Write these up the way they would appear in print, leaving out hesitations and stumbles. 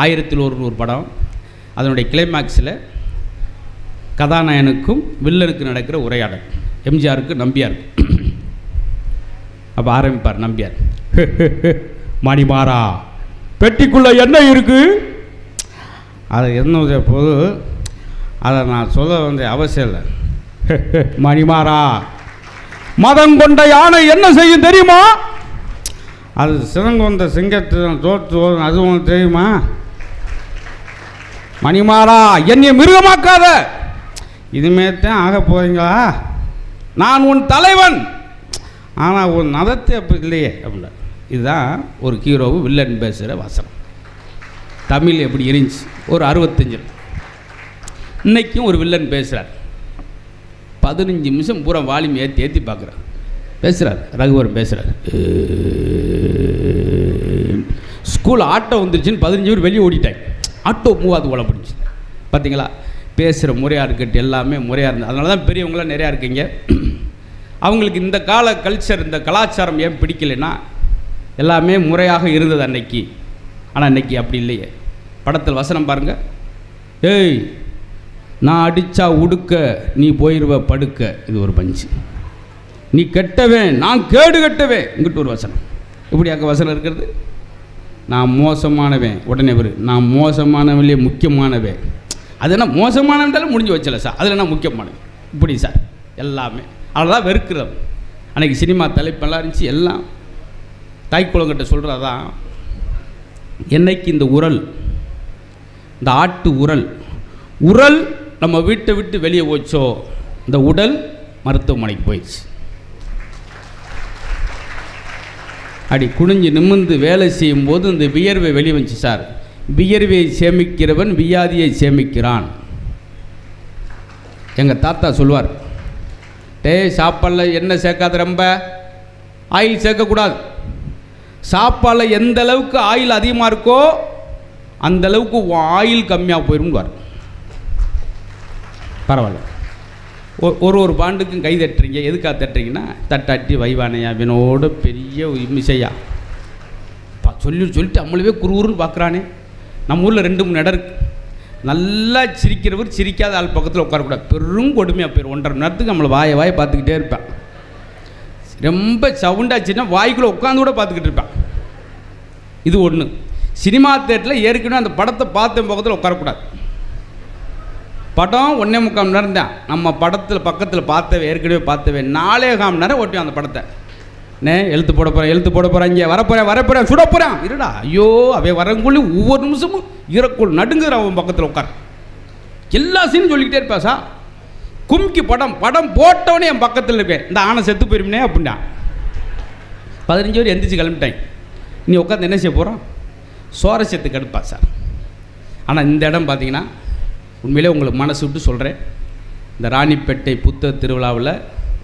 1001 ஒரு படம். அதனுடைய கிளைமேக்ஸில் கதாநாயகனுக்கும் வில்லனுக்கு நடக்கிற உரையாடல், எம்ஜிஆருக்கு நம்பியாருக்கு. அப்போ ஆரம்பிப்பார் நம்பியார், மணிமாறா பெட்டிக்குள்ளே என்ன இருக்குது? அதை என்ன போது அதை நான் சொல்ல வேண்டிய அவசியம் இல்லை. மணிமாறா, மதம் கொண்ட யானை என்ன செய்யும் தெரியுமா? அது சிறங்கொண்ட சிங்கத்தை தோற்று, அது உனக்கு தெரியுமா? மணிமாறா, என்னை மிருகமாக்காத, இதுமாரித்தான் ஆக போகிறீங்களா? நான் உன் தலைவன், ஆனால் உன் நதத்தை அப்படி இல்லையே அப்படின்னா. இதுதான் ஒரு ஹீரோவு வில்லன் பேசுகிற வசனம். தமிழ் எப்படி இருந்துச்சு ஒரு 65. இன்றைக்கும் ஒரு வில்லன் பேசுகிறார், 15 நிமிஷம் பூரா வால்யூம் ஏற்றி பார்க்குறார், பேசுகிறார். ரகுவரன் பேசுகிறார், ஸ்கூல் ஆட்டோ வந்துருச்சுன்னு 15 பேர் வெளியே ஓடிட்டாங்க. ஆட்டோ மூவாது போல பிடிச்சி பார்த்தீங்களா? பேசுகிற முறையாக இருக்கட்டும், எல்லாமே முறையாக இருந்தது. அதனால தான் பெரியவங்களாம் நிறையா இருக்கீங்க. அவங்களுக்கு இந்த கால கல்ச்சர், இந்த கலாச்சாரம் ஏன் பிடிக்கலைன்னா, எல்லாமே முறையாக இருந்தது அன்னைக்கு. ஆனால் இன்றைக்கி அப்படி இல்லையே. படத்தில் வசனம் பாருங்கள், ஏய் நான் அடித்தா உடுக்க நீ போயிடுவ படுக்க, இது ஒரு பஞ்சு. நீ கெட்டவேன் நான் கேடு கெட்டவேன், இங்கிட்டு ஒரு வசனம். இப்படியாக்க வசனம் இருக்கிறது. நான் மோசமானவேன், உடனே வரு நான் மோசமானவன்லேயே முக்கியமானவேன். அது என்ன மோசமானவன்றாலும் முடிஞ்சு வச்சல சார், அதில் என்ன முக்கியமானவன் இப்படி சார் எல்லாமே. அவ்வளோதான் வெறுக்கிறது. அன்றைக்கி சினிமா தலைப்பெல்லாம் இருந்துச்சு. எல்லாம் தாய்க்குளங்கிட்ட சொல்கிறதான். என்னைக்கு இந்த உரல், இந்த ஆட்டு உரல் நம்ம வீட்டை விட்டு வெளியே போச்சோ, இந்த உடல் மருத்துவமனைக்கு போயிடுச்சு. அப்படி குனிஞ்சு நிமிர்ந்து வேலை செய்யும்போது இந்த வியர்வை வெளியே வந்துச்சு சார். வியர்வையை சேமிக்கிறவன் வியாதியை சேமிக்கிறான். எங்கள் தாத்தா சொல்லுவார், சாப்பாடில் எண்ணெய் சேர்க்காத, ரொம்ப ஆயில் சேர்க்கக்கூடாது. சாப்பாடில் எந்த அளவுக்கு ஆயில் அதிகமாக இருக்கோ அந்த அளவுக்கு ஆயில் கம்மியாக போயிடும்வார். பரவாயில்ல, ஒரு பாண்டுக்கும் கை தட்டுறீங்க. எதுக்காக தட்டுறீங்கன்னா, தட்டாட்டி வைவானையா வினோட பெரிய மிசையா சொல்லிட்டு நம்மளவே குறுன்னு பார்க்குறானே. நம்ம ஊரில் 2-3 இடம் இருக்குது. நல்லா சிரிக்கிறவர் சிரிக்காத ஆள் பக்கத்தில் உட்காரக்கூடாது, பெரும் கொடுமையாக போயிடும். 1.5 மணி நேரத்துக்கு நம்மளை வாயை பார்த்துக்கிட்டே இருப்பேன். ரொம்ப சவுண்டாச்சுன்னா வாய்க்குள்ளே உட்காந்து கூட பார்த்துக்கிட்டு இருப்பேன். இது ஒன்று. சினிமா தேட்டரில் ஏற்கனவே அந்த படத்தை பார்த்த பக்கத்தில் உட்காரக்கூடாது. படம் 1.25 மணி நேரம் தான். நம்ம படத்தில் பக்கத்தில் ஏற்கனவே பார்த்தவே 4.25 மணி நேரம் ஓட்டியும் அந்த படத்தை. எழுத்து போட போகிறேன் இங்கே வரப்போகிறேன் சுட போகிறேன் இருடா. ஐயோ, அவன் வரங்குள்ளே ஒவ்வொரு நிமிஷமும் ஈரக்குள் நடுங்குற அவன் பக்கத்தில் உட்கார். எல்லா சீனும் சொல்லிக்கிட்டே இருப்பா சார். கும்கி படம் போட்டவனே என் பக்கத்தில் இருக்கேன். இந்த ஆணை செத்து போயிருமே அப்படின்னா 15 பேர் எந்திரிச்சு கிளம்பிட்டாங்க. நீ உட்காந்து என்ன செய்ய போகிறோம்? சுவாரஸ்யத்துக்கு எடுப்பா சார். ஆனால் இந்த இடம் பார்த்தீங்கன்னா உண்மையிலே உங்களுக்கு மனசு விட்டு சொல்கிறேன். இந்த ராணிப்பேட்டை புத்தக திருவிழாவில்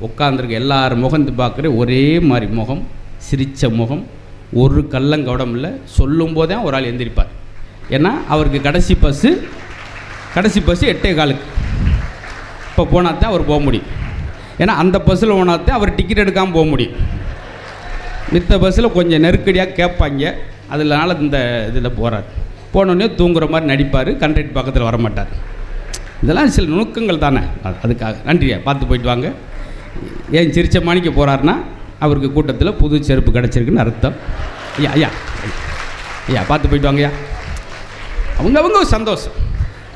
உட்காந்துருக்க எல்லாரும் முகந்து பார்க்குற ஒரே மாதிரி முகம், சிரித்த முகம், ஒரு கள்ளங்கவடம் இல்லை. சொல்லும் போதே ஒரு ஆள் எந்திரிப்பார். ஏன்னா அவருக்கு கடைசி பஸ்ஸு 8:15. இப்போ போனால் தான் அவர் போக முடியும். ஏன்னா அந்த பஸ்ஸில் போனால் தான் அவர் டிக்கெட் எடுக்காமல் போக முடியும். மித்த பஸ்ஸில் கொஞ்சம் நெருக்கடியாக கேட்பாங்க. அதனால இந்த இதில் போகிறார். போனோடனே தூங்குற மாதிரி நடிப்பார். கண்டக்டர் பக்கத்தில் வரமாட்டார். இதெல்லாம் சில நுணுக்கங்கள் தானே. அதுக்காக நன்றியா, பார்த்து போயிட்டு வாங்க. ஏன் சிரிச்ச மாணிக்க போகிறாருன்னா அவருக்கு கூட்டத்தில் புது செருப்பு கிடச்சிருக்குன்னு அர்த்தம். ஐயா பார்த்து போயிட்டு வாங்கய்யா. அவங்க சந்தோஷம்.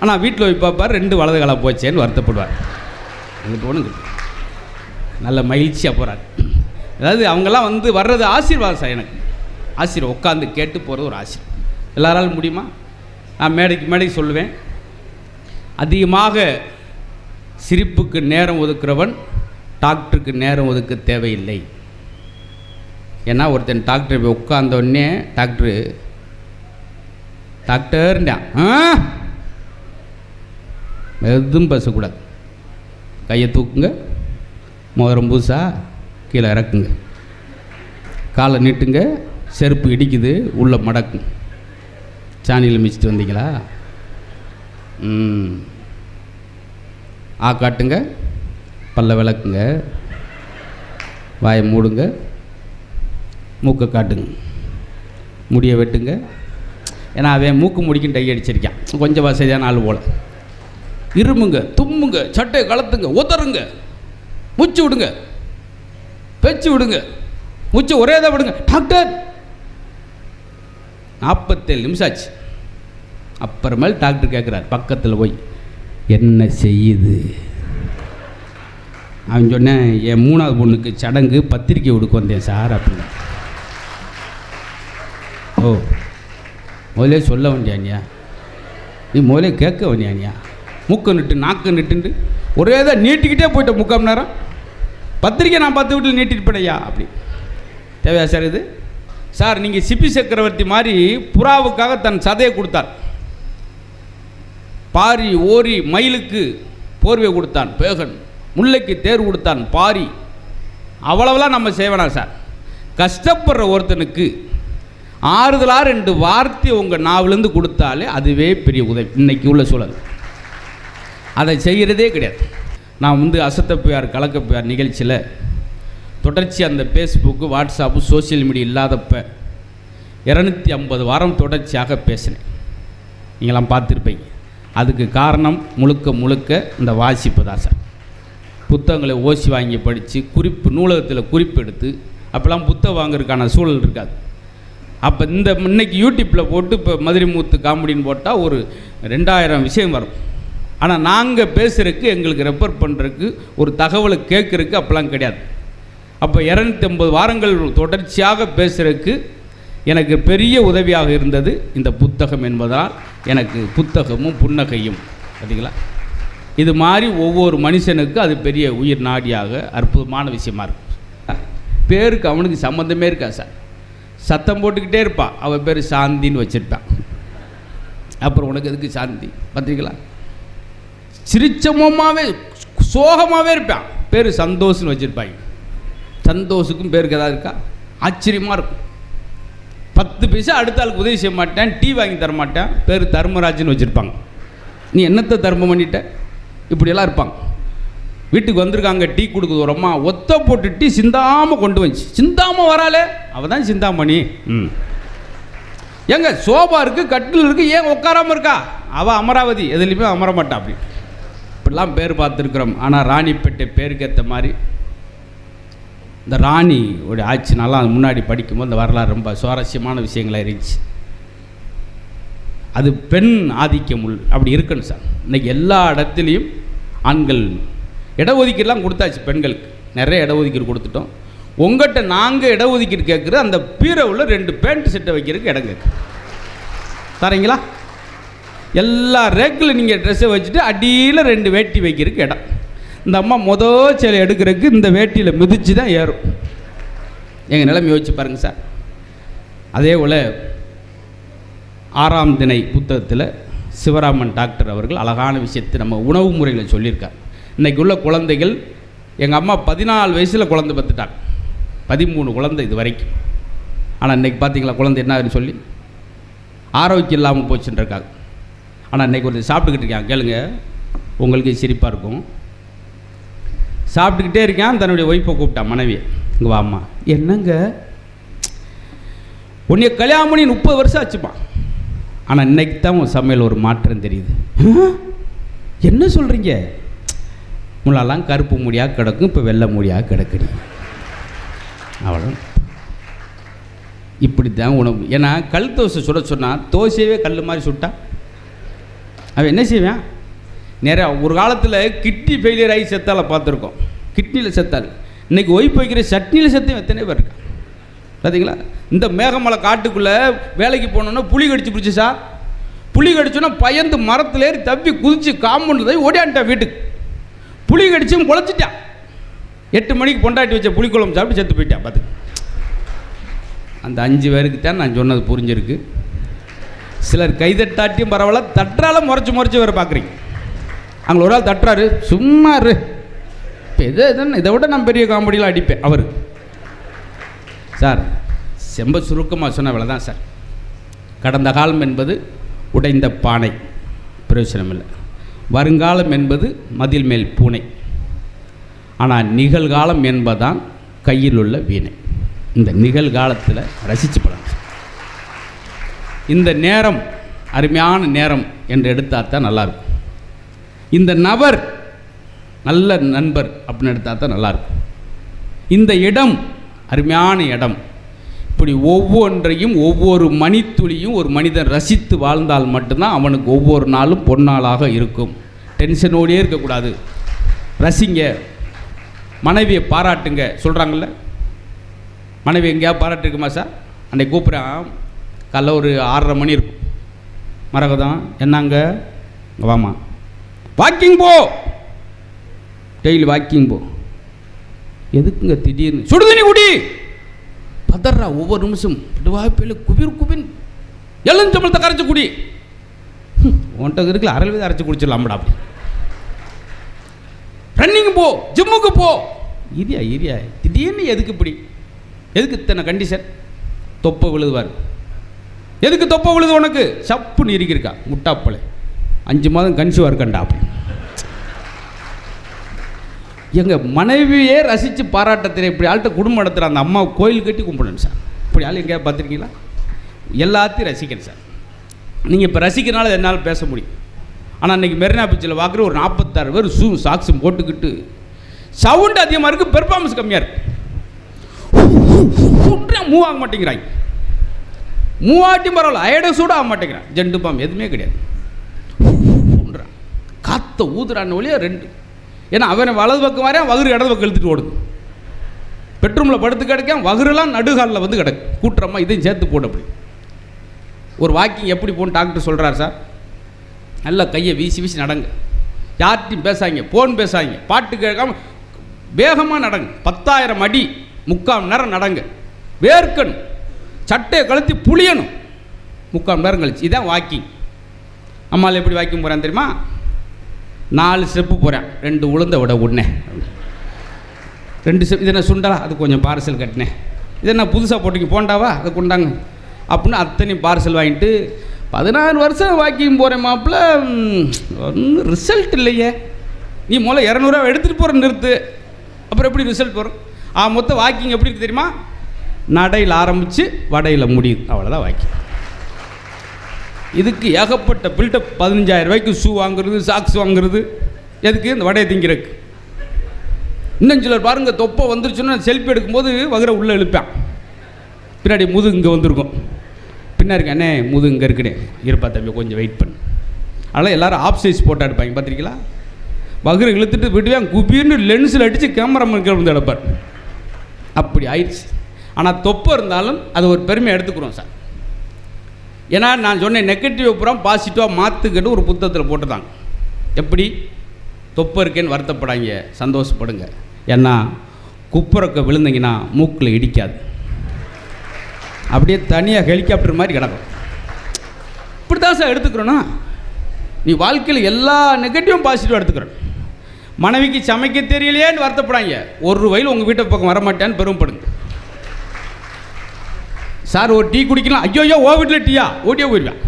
ஆனால் வீட்டில் போய் பார்ப்பார், 2 வலது காலம் போச்சேன்னு வருத்தப்படுவார். அங்கே போகணுங்க, நல்ல மகிழ்ச்சியாக போகிறார். அதாவது அவங்கெல்லாம் வர்றது ஆசீர்வாதம் சார். எனக்கு ஆசீர்வாதம் உட்காந்து கேட்டு போகிறது ஒரு ஆசீர்வாதம். எல்லாராலும் முடியுமா? நான் மேடைக்கு சொல்லுவேன், அதிகமாக சிரிப்புக்கு நேரம் ஒதுக்குறவன் டாக்டருக்கு நேரம் ஒதுக்க தேவையில்லை. ஏன்னா ஒருத்தன் டாக்டர் போய் உட்கார்ந்தோடனே டாக்டர்ண்டான் எதுவும் பேசக்கூடாது. கையை தூக்குங்க, மோதிரம் பூசா கீழே இறக்குங்க, காலை நீட்டுங்க, செருப்பு இடிக்குது உள்ள மடக்கும். சாணியில் மிச்சிட்டு வந்தீங்களா? காட்டுங்க, பல்ல விளக்குங்க, வாயை மூடுங்க, மூக்கை காட்டுங்க, முடியை வெட்டுங்க. ஏன்னா அவன் மூக்கு முடிக்கும் டை அடிச்சிருக்கான், கொஞ்சம் வசதியான ஆள் போல். இருமுங்க, தும்முங்க, சட்டை கலத்துங்க, உதறுங்க, மூச்சு விடுங்க, பேச்சு விடுங்க, மூச்சு ஒரே தான் விடுங்க. டாக்டர் 47 நிமிஷம் ஆச்சு. அப்புறமேல் டாக்டர் கேட்குறார் பக்கத்தில் போய், என்ன செய்யுது? அவன் சொன்னேன், என் 3வது பொண்ணுக்கு சடங்கு பத்திரிக்கை கொடுக்க வந்தேன் சார் அப்படின்னு. ஓ, முதலே சொல்ல வேண்டியானியா, நீ முதலே கேட்க வேண்டியானியா? மூக்க நிட்டு நாக்கு நிட்டுண்டு ஒரே தான் நீட்டிக்கிட்டே போயிட்ட 3/4 மணி நேரம். பத்திரிக்கை நான் 10 வீட்டில் நீட்டிட்டு போடையா அப்படி தேவையா சார் இது? சார் நீங்கள் சிப்பி சக்கரவர்த்தி மாதிரி புறாவுக்காக தன் சதையை கொடுத்தார், பாரி ஓரி மயிலுக்கு போர்வை கொடுத்தான் பேகன், முல்லைக்கு தேர் கொடுத்தான் பாரி, அவ்வளவுலாம் நம்ம செய்வேனா சார்? கஷ்டப்படுற ஒருத்தனுக்கு ஆறுதலாக 2 வார்த்தை உங்கள் நாவிலேருந்து கொடுத்தாலே அதுவே பெரிய உதவி. இன்னைக்கு உள்ள சூழல் அதை செய்கிறதே கிடையாது. நான் அசத்தப்பையார் கலக்கப்பையார் நிகழ்ச்சியில் தொடர்ச்சி அந்த ஃபேஸ்புக்கு வாட்ஸ்அப்பு சோசியல் மீடியா இல்லாதப்ப 250 வாரம் தொடர்ச்சியாக பேசினேன். நீங்களாம் பார்த்துருப்பீங்க. அதுக்கு காரணம் முழுக்க இந்த வாசிப்பு தான் சார். புத்தகங்களை ஓசி வாங்கி படித்து நூலகத்தில் குறிப்பு எடுத்து, அப்போல்லாம் புத்தகம் வாங்குறதுக்கான சூழல் இருக்காது. அப்போ இன்னைக்கு யூடியூப்பில் போட்டு இப்போ மதுரை மூத்து காமெடின்னு போட்டால் ஒரு 2000 விஷயம் வரும். ஆனால் நாங்கள் பேசுகிறதுக்கு, எங்களுக்கு ரெஃபர் பண்ணுறதுக்கு, ஒரு தகவலை கேட்குறதுக்கு அப்போல்லாம் கிடையாது. அப்போ 250 வாரங்கள் தொடர்ச்சியாக பேசுகிறதுக்கு எனக்கு பெரிய உதவியாக இருந்தது இந்த புத்தகம் என்பதால் எனக்கு புத்தகமும் புன்னகையும். பார்த்தீங்களா, இது மாதிரி ஒவ்வொரு மனுஷனுக்கு அது பெரிய உயிர் நாடியாக அற்புதமான விஷயமா இருக்கும். பேருக்கு அவனுக்கு சம்மந்தமே இருக்கா சார். சத்தம் போட்டுக்கிட்டே இருப்பான், அவன் பேர் சாந்தின்னு வச்சுருப்பான். அப்புறம் உனக்கு எதுக்கு சாந்தி? பார்த்தீங்களா, சிரிச்சமாகவே சோகமாகவே இருப்பான், பேர் சந்தோஷ்னு வச்சுருப்பாங்க. சந்தோஷுக்கும் பேருக்கு ஏதாவது இருக்கா? ஆச்சரியமாக இருக்கும். 10 பைசா அடுத்த ஆளுக்கு உதவி செய்ய மாட்டேன், டீ வாங்கி தர மாட்டேன், பேர் தர்மராஜ்னு வச்சுருப்பாங்க. நீ என்னத்தை தர்மம் பண்ணிட்ட? இப்படியெல்லாம் இருப்பாங்க. வீட்டுக்கு வந்திருக்காங்க, டீ கொடுக்குது ஒரு அம்மா, ஒத்த போட்டு டீ சிந்தாமல் கொண்டு வந்துச்சு. சிந்தாமல் வராளே, அவள் தான் சிந்தாமணி. ஏங்க சோபா இருக்குது, கட்டில் இருக்குது, ஏன் உட்காராமல் இருக்கா? அவள் அமராவதி, எதுலேயுமே அமர மாட்டா. அப்படி இப்படிலாம் பேர் பார்த்துருக்குறோம். ஆனால் ராணிப்பேட்டை பேருக்கு ஏற்ற மாதிரி இந்த ராணியோட ஆட்சி நல்லா முன்னாடி படிக்கும்போது இந்த வரலாறு ரொம்ப சுவாரஸ்யமான விஷயங்களாக இருந்துச்சு. அது பெண் ஆதிக்கம் அப்படி இருக்கணும் சார். இன்றைக்கி எல்லா இடத்துலையும் ஆண்கள் இடஒதுக்கீடுலாம் கொடுத்தாச்சு. பெண்களுக்கு நிறைய இடஒதுக்கீடு கொடுத்துட்டோம். உங்கள்கிட்ட நாங்கள் இடஒதுக்கீடு கேட்குறது அந்த பீரோவில் 2 பேண்ட் செட்டை வைக்கிறதுக்கு இடம் கேட்கு தரீங்களா? எல்லா ரேக்கில் நீங்கள் ட்ரெஸ்ஸை வச்சுட்டு அடியில் 2 வேட்டி வைக்கிறதுக்கு இடம். இந்த அம்மா சேலை எடுக்கிறதுக்கு இந்த வேட்டியில் மிதித்து தான் ஏறும். எங்கள் நிலைமை யோசிச்சு பாருங்கள் சார். அதே போல் 6ஆம் திணை புத்தகத்தில் சிவராமன் டாக்டர் அவர்கள் அழகான விஷயத்தை நம்ம உணவு முறைகளை சொல்லியிருக்கார். இன்றைக்கி உள்ள குழந்தைகள், எங்கள் அம்மா 14 வயசில் குழந்தை பெற்றுட்டாங்க, 13 குழந்தை இது வரைக்கும். ஆனால் இன்றைக்கி பார்த்தீங்களா குழந்தை என்ன சொல்லி ஆரோக்கியம் இல்லாமல் போச்சுன்னு இருக்காங்க. ஆனால் இன்றைக்கி ஒரு சாப்பிட்டுக்கிட்டு இருக்காங்க, கேளுங்க உங்களுக்கு சிரிப்பாக இருக்கும். சாப்பிட்டுக்கிட்டே இருக்கான், தன்னுடைய ஒய்ஃபை கூப்பிட்டான், மனைவியை, இங்கே வாம்மா. என்னங்க உன்னைய கல்யாணம் பண்ணி 30 வருஷம் ஆச்சுப்பான், ஆனால் இன்னைக்கு தான் உன் சமையல் ஒரு மாற்றம் தெரியுது. என்ன சொல்கிறீங்க? முன்னாலாம் கருப்பு மூடியாக கிடக்கும், இப்போ வெள்ளை மூடியாக கிடக்குது. அவ்வளோ இப்படி தான் உணவு. ஏன்னா கல் தோசை சுட சொன்னால் தோசையவே கல் மாதிரி சுட்டா அவன் என்ன செய்வான்? நிறையா ஒரு காலத்தில் கிட்னி ஃபெயிலியர் ஆகி செத்தால பார்த்துருக்கோம். கிட்னியில் செத்தால் இன்றைக்கி ஒய்ஃப் வைக்கிற சட்னியில் செத்தையும் எத்தனை பேர் இருக்கா பார்த்தீங்களா? இந்த மேகமலை காட்டுக்குள்ளே வேலைக்கு போனோன்னா புளி கடிச்சு பிடிச்சி சார். புளி கடிச்சோன்னா பயந்து மரத்தில் ஏறி தப்பி குதிச்சு காம்பவுண்டு ஓடியான்ட்டான் வீட்டுக்கு. புளி கடிச்சும் குழச்சிட்டான். 8 மணிக்கு பொண்டாட்டி வச்ச புளிக்குழம்பு சாப்பிட்டு செத்து போயிட்டான். பார்த்து அந்த 5 பேருக்கு தான் நான் சொன்னது புரிஞ்சிருக்கு. சிலர் கைதட்டாட்டியும் பரவாயில்ல, தட்டுறால முறைச்சி வேறு பார்க்குறீங்க. அங்கே ஒரு ஆள் தட்டுறாரு, சும்மா இரு, இப்போ இதை விட நான் பெரிய காமெடியில் அடிப்பேன் அவர் சார். செம்ப சுருக்கமாக சொன்ன வேலை தான் சார். கடந்த காலம் என்பது உடைந்த பானை, பிரயோஜனம் இல்லை. வருங்காலம் என்பது மதில் மேல் பூனை. ஆனால் நிகழ்காலம் என்பதான் கையில் உள்ள வீணை. இந்த நிகழ்காலத்தில் ரசித்து படம். இந்த நேரம் அருமையான நேரம் என்று எடுத்தால் தான் நல்லாயிருக்கும். இந்த நபர் நல்ல நண்பர் அப்படின்னு எடுத்தால் தான் நல்லாயிருக்கும். இந்த இடம் அருமையான இடம். இப்படி ஒவ்வொன்றையும் ஒவ்வொரு மணித்துளியும் ஒரு மனிதன் ரசித்து வாழ்ந்தால் மட்டும்தான் அவனுக்கு ஒவ்வொரு நாளும் பொன்னாளாக இருக்கும். டென்ஷனோடையே இருக்கக்கூடாது. ரசிங்க, மனைவியை பாராட்டுங்க. சொல்கிறாங்கல்ல, மனைவி எங்கேயா பாராட்டுருக்குமா சார்? அன்றைக்கு கூப்பிட்றேன், காலைல ஒரு 6:30 மணி இருக்கும். மரகதம் என்னங்க, வாமா வாக்கிங் போ, டெய்லி வாக்கிங் போ. எதுக்குங்க திடீர்னு? சுடுதண்ணி குடி. பதறா ஒவ்வொரு நிமிஷம். வாய்ப்பில் குபிர் குபின் எலுமிச்சம்பழத்தை கரைச்சி குடி. ஒன்றை இருக்குல்ல, அரல்வீதை அரைச்சி குடிச்சிடலாம்டா. அப்படி ரன்னிங் போ, ஜிம்முக்கு போ. இரியா திடீர்னு எதுக்கு இப்படி? எதுக்கு இத்தனை கண்டிஷன்? தொப்பை விழுதுவார். எதுக்கு தொப்பை விழுது உனக்கு? சப்புன்னு இருக்கா முட்டாப்பளை. 5 மாதம் கன்சிவாக இருக்கண்டா. அப்படி எங்கள் மனைவியே ரசித்து பாராட்டத்தில் இப்படி ஆள்கிட்ட குடும்பம் நடத்துகிற அந்த அம்மா கோயில் கட்டி கும்பிடணும் சார். இப்படி ஆள் எங்கேயா பார்த்துருக்கீங்களா? எல்லாத்தையும் ரசிக்கணும் சார். நீங்கள் இப்போ ரசிக்கிறனால என்னால் பேச முடியும். ஆனால் அன்றைக்கி மெரினா பீச்சில் பார்க்குற ஒரு 46 பேர் சாக்ஸும் போட்டுக்கிட்டு சவுண்டு அதிகமாக இருக்குது, பெர்ஃபார்மன்ஸ் கம்மியாக இருக்குது. மூவ் ஆக மாட்டேங்கிறாங்க. மூவாட்டி பரவாயில்ல, அயடசூட ஆக மாட்டேங்கிறான். ஜெண்டு பாம்பு எதுவுமே கிடையாது. காற்ற ஊதுறான்னு வழியா 2. ஏன்னா அவனை வலது பக்கம் வரையா, வகுறு இடது பக்கம் இழுத்துட்டு ஓடுது. பெட்ரூமில் படுத்து கிடக்கேன், வகுரெல்லாம் நடுகாலில் வந்து கிடக்கு. கூட்டுறமா இதையும் சேர்த்து போடு. அப்படி ஒரு வாக்கிங் எப்படி போகணும் டாக்டர் சொல்கிறார் சார். நல்லா கையை வீசி வீசி நடங்க. யார்கிட்டையும் பேசாங்க, ஃபோன் பேசாங்க, பாட்டு கேட்காம வேகமாக நடங்க. 10,000 அடி 3/4 மணி நேரம் நடங்க. வேர்க்கணும், சட்டையை கழுத்தி புளியணும். 3/4 மணி நேரம் கழிச்சு இதான் வாக்கிங். அம்மாவில் எப்படி வாக்கிங் போகிறேன் தெரியுமா? 4 ஸ்டெப்பு போகிறேன், 2 உளுந்த விட உடனே 2 ஸ்டெப். இது என்ன சுண்டா? அது கொஞ்சம் பார்சல் கட்டினேன். இது என்ன புதுசாக போட்டிங்க போண்டாவா? அதை கொண்டாங்க அப்படின்னு அத்தனையும் பார்சல் வாங்கிட்டு 16 வருஷம் வாக்கிங் போகிறேன் மாப்பிள்ள, ஒன்றும் ரிசல்ட் இல்லையே. நீ முதல்ல 200 ரூபா எடுத்துகிட்டு போகிற நிறுத்து, அப்புறம் எப்படி ரிசல்ட் வரும்? மொத்தம் வாக்கிங் எப்படி இருக்குது தெரியுமா? நடையில் ஆரம்பித்து வடையில் முடியுது, அவ்வளோதான் வாக்கிங். இதுக்கு ஏகப்பட்ட பில்டப். 15,000 ரூபாய்க்கு ஷூ வாங்குறது, சாக்ஸ் வாங்குறது. எதுக்கு? இந்த வடையை திங்கிறதுக்கு. இன்னும் சிலர் பாருங்கள், தொப்பை வந்துருச்சுன்னா செல்ஃபி எடுக்கும்போது வகுற உள்ளே இழுப்பேன். பின்னாடி முது இங்கே வந்திருக்கும். பின்னாடி அண்ணே முது இங்கே இருக்குனே, இருப்பா தம்பி கொஞ்சம் வெயிட் பண்ணு. அதனால் எல்லோரும் ஆஃப் சைஸ் போட்டோ எடுப்பாங்க பார்த்துருக்கீங்களா? வகுரை இழுத்துட்டு விடுவேன், குபின்னு லென்ஸில் அடித்து கேமராமேன் வந்து எடுப்பார். அப்படி ஆயிடுச்சு. ஆனால் தொப்பை இருந்தாலும் அது ஒரு பெருமையை எடுத்துக்கிறோம் சார். ஏன்னா நான் சொன்னேன், நெகட்டிவ் அப்புறம் பாசிட்டிவாக மாற்றுக்கிட்டு ஒரு புத்தகத்தில் போட்டுதாங்க. எப்படி? தொப்பை இருக்கேன்னு வருத்தப்படாங்க, சந்தோஷப்படுங்க. ஏன்னா குப்புறக்க விழுந்தீங்கன்னா மூக்கில் இடிக்காது, அப்படியே தனியாக ஹெலிகாப்டர் மாதிரி கிடக்கும். இப்படி தான் சார் எடுத்துக்கிறோன்னா. நீ வாழ்க்கையில் எல்லா நெகட்டிவும் பாசிட்டிவாக எடுத்துக்கிறோம். மனைவிக்கு சமைக்க தெரியலையேன்னு வருத்தப்படாங்க, ஒரு வயல் உங்கள் வீட்டை பக்கம் வரமாட்டேன்னு பெருமைப்படுங்க. சார் ஒரு டீ குடிக்கலாம், ஐயோ ஓ வீட்டில் டீயா ஓடியே போயிடுவேன்.